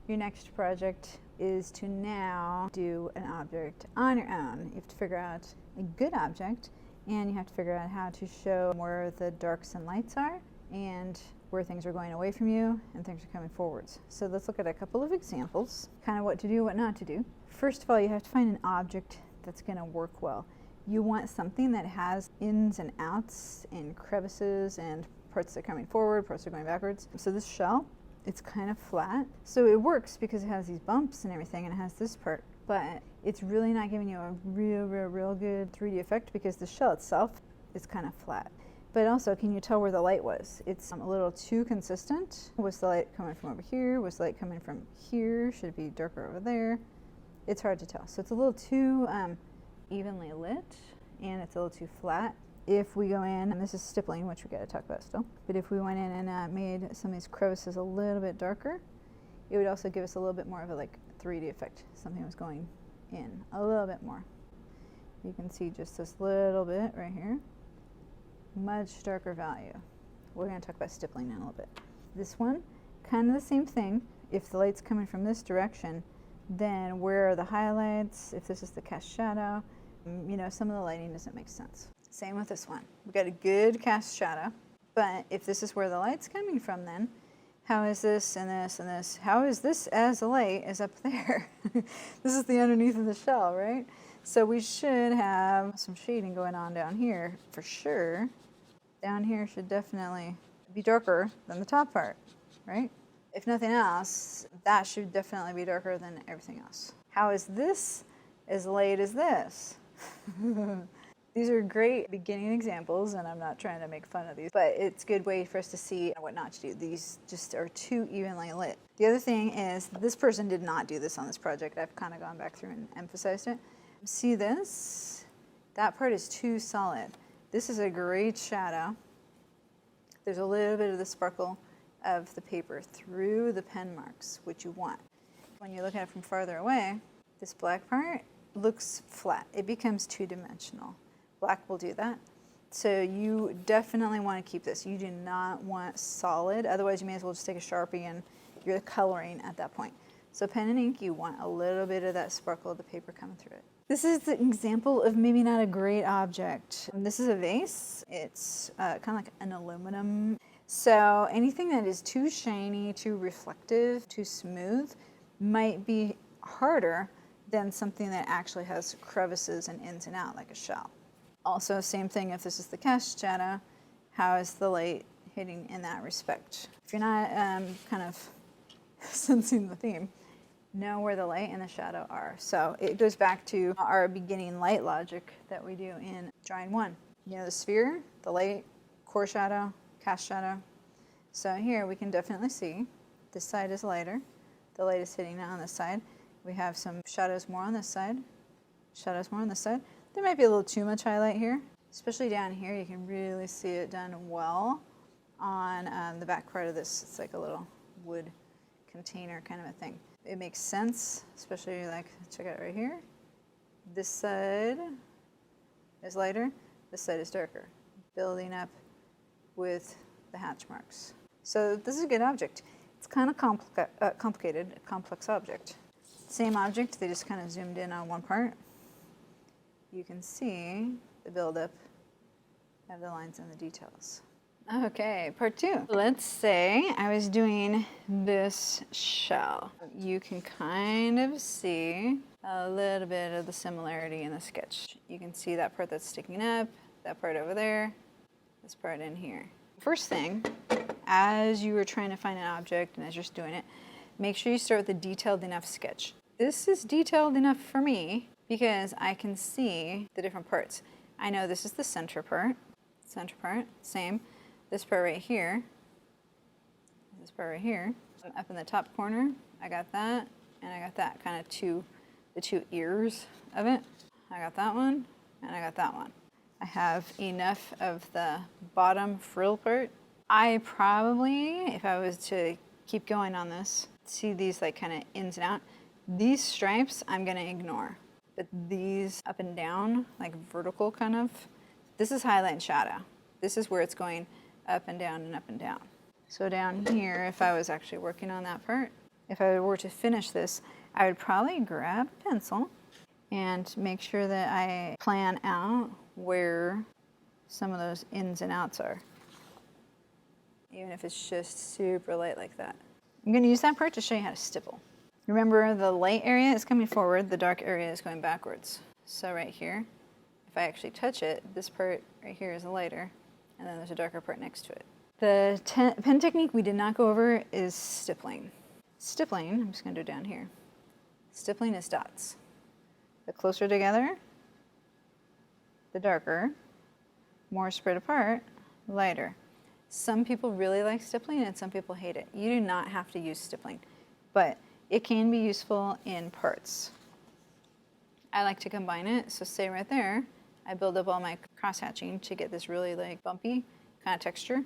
Your next project is to now do an object on your own. You have to figure out a good object, and you have to figure out how to show where the darks and lights are and where things are going away from you and things are coming forwards. So let's look at a couple of examples, kind of what to do, what not to do. First of all, you have to find an object that's going to work well. You want something that has ins and outs and crevices and parts that are coming forward, parts that are going backwards. So this shell, it's kind of flat. So it works because it has these bumps and everything, and it has this part, but it's really not giving you a real good 3D effect because the shell itself is kind of flat. But also, can you tell where the light was? It's a little too consistent. Was the light coming from over here? Was the light coming from here? Should it be darker over there? It's hard to tell. So it's a little too evenly lit, and it's a little too flat. If we go in, and this is stippling, which we got to talk about still, but if we went in and made some of these crevices a little bit darker, it would also give us a little bit more of a like 3D effect. Something was going in a little bit more. You can see just this little bit right here. Much darker value. We're going to talk about stippling in a little bit. This one, kind of the same thing. If the light's coming from this direction, then where are the highlights? If this is the cast shadow, you know, some of the lighting doesn't make sense. Same with this one. We've got a good cast shadow, but if this is where the light's coming from, then how is this and this and this? How is this as the light is up there? This is the underneath of the shell, right? So we should have some shading going on down here for sure. Down here should definitely be darker than the top part, right? If nothing else, that should definitely be darker than everything else. How is this as light as this? These are great beginning examples, and I'm not trying to make fun of these, but it's a good way for us to see what not to do. These just are too evenly lit. The other thing is, this person did not do this on this project. I've kind of gone back through and emphasized it. See this? That part is too solid. This is a great shadow. There's a little bit of the sparkle of the paper through the pen marks, which you want. When you look at it from farther away, this black part looks flat. It becomes two-dimensional. Black will do that. So you definitely want to keep this. You do not want solid, otherwise you may as well just take a Sharpie and you're coloring at that point. So pen and ink, you want a little bit of that sparkle of the paper coming through it. This is an example of maybe not a great object. This is a vase. It's kind of like an aluminum. So anything that is too shiny, too reflective, too smooth might be harder than something that actually has crevices and ins and out like a shell. Also, same thing if this is the cast shadow, how is the light hitting in that respect? If you're not kind of sensing the theme, know where the light and the shadow are. So it goes back to our beginning light logic that we do in drawing one. You know, the sphere, the light, core shadow, cast shadow. So here we can definitely see this side is lighter. The light is hitting on this side. We have some shadows more on this side, shadows more on this side. There might be a little too much highlight here, especially down here. You can really see it done well on the back part of this. It's like a little wood container kind of a thing. It makes sense, especially like, check out right here. This side is lighter, this side is darker, building up with the hatch marks. So this is a good object. It's kind of complicated, a complex object. Same object, they just kind of zoomed in on one part. You can see the buildup of the lines and the details. Okay, part two. Let's say I was doing this shell. You can kind of see a little bit of the similarity in the sketch. You can see that part that's sticking up, that part over there, this part in here. First thing, as you are trying to find an object and as you're doing it, make sure you start with a detailed enough sketch. This is detailed enough for me because I can see the different parts. I know this is the center part, same. This part right here, this part right here. Up in the top corner, I got that, and I got that, kind of the two ears of it. I got that one, and I got that one. I have enough of the bottom frill part. I probably, if I was to keep going on this, see these like kind of ins and out. These stripes I'm gonna ignore, but these up and down, like vertical kind of, this is highlight and shadow. This is where it's going up and down and up and down. So down here, if I was actually working on that part, if I were to finish this, I would probably grab a pencil and make sure that I plan out where some of those ins and outs are, even if it's just super light like that. I'm going to use that part to show you how to stipple. Remember, the light area is coming forward, the dark area is going backwards. So right here, if I actually touch it, this part right here is a lighter, and then there's a darker part next to it. The pen technique we did not go over is stippling. Stippling, I'm just going to do it down here. Stippling is dots. The closer together, the darker. More spread apart, lighter. Some people really like stippling and some people hate it. You do not have to use stippling, but it can be useful in parts. I like to combine it, so say right there, I build up all my cross-hatching to get this really like bumpy kind of texture.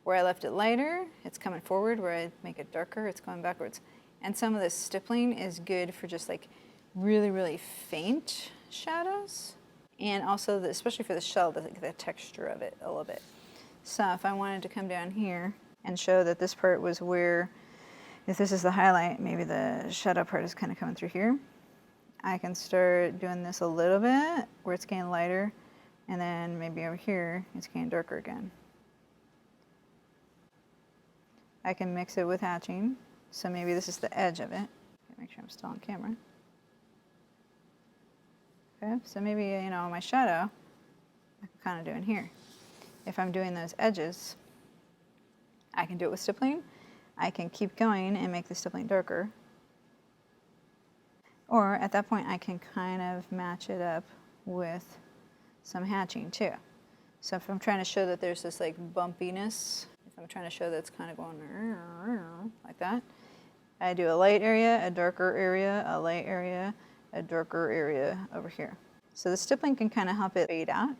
Where I left it lighter, it's coming forward. Where I make it darker, it's going backwards. And some of this stippling is good for just like really, really faint shadows. And also, especially for the shell, the texture of it a little bit. So if I wanted to come down here and show that this part was where, if this is the highlight, maybe the shadow part is kind of coming through here. I can start doing this a little bit where it's getting lighter, and then maybe over here it's getting darker again. I can mix it with hatching, so maybe this is the edge of it. Make sure I'm still on camera. Okay, so maybe, you know, my shadow, I'm kind of doing here. If I'm doing those edges, I can do it with stippling. I can keep going and make the stippling darker. Or at that point, I can kind of match it up with some hatching too. So if I'm trying to show that there's this like bumpiness, if I'm trying to show that it's kind of going like that, I do a light area, a darker area, a light area, a darker area over here. So the stippling can kind of help it fade out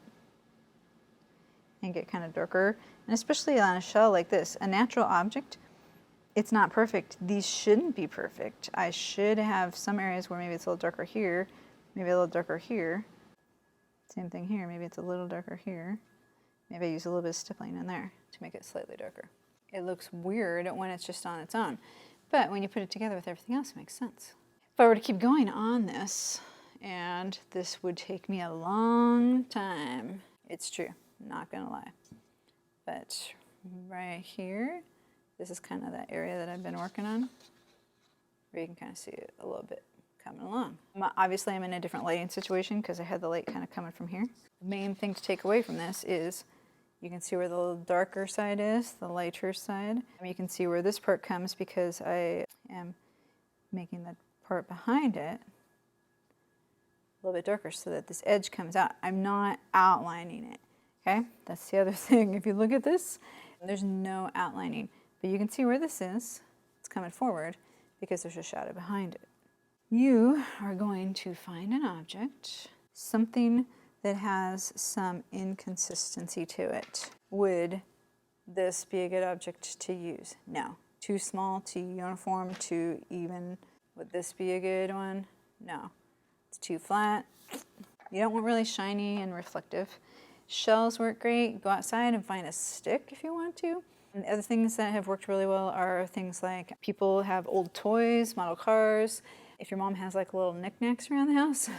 and get kind of darker. And especially on a shell like this, a natural object, it's not perfect. These shouldn't be perfect. I should have some areas where maybe it's a little darker here, maybe a little darker here. Same thing here, maybe it's a little darker here. Maybe I use a little bit of stippling in there to make it slightly darker. It looks weird when it's just on its own, but when you put it together with everything else, it makes sense. If I were to keep going on this, and this would take me a long time, it's true, not gonna lie. But right here, this is kind of that area that I've been working on, where you can kind of see it a little bit coming along. Obviously, I'm in a different lighting situation because I had the light kind of coming from here. The main thing to take away from this is you can see where the little darker side is, the lighter side. And you can see where this part comes because I am making the part behind it a little bit darker so that this edge comes out. I'm not outlining it, okay? That's the other thing. If you look at this, there's no outlining. But you can see where this is. It's coming forward because there's a shadow behind it. You are going to find an object, something that has some inconsistency to it. Would this be a good object to use? No. Too small, too uniform, too even. Would this be a good one? No. It's too flat. You don't want really shiny and reflective. Shells work great. Go outside and find a stick if you want to. And other things that have worked really well are things like people have old toys, model cars. If your mom has like little knickknacks around the house,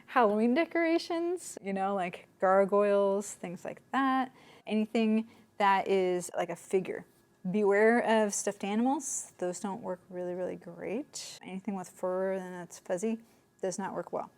Halloween decorations, you know, like gargoyles, things like that. Anything that is like a figure. Beware of stuffed animals. Those don't work really, really great. Anything with fur and that's fuzzy does not work well.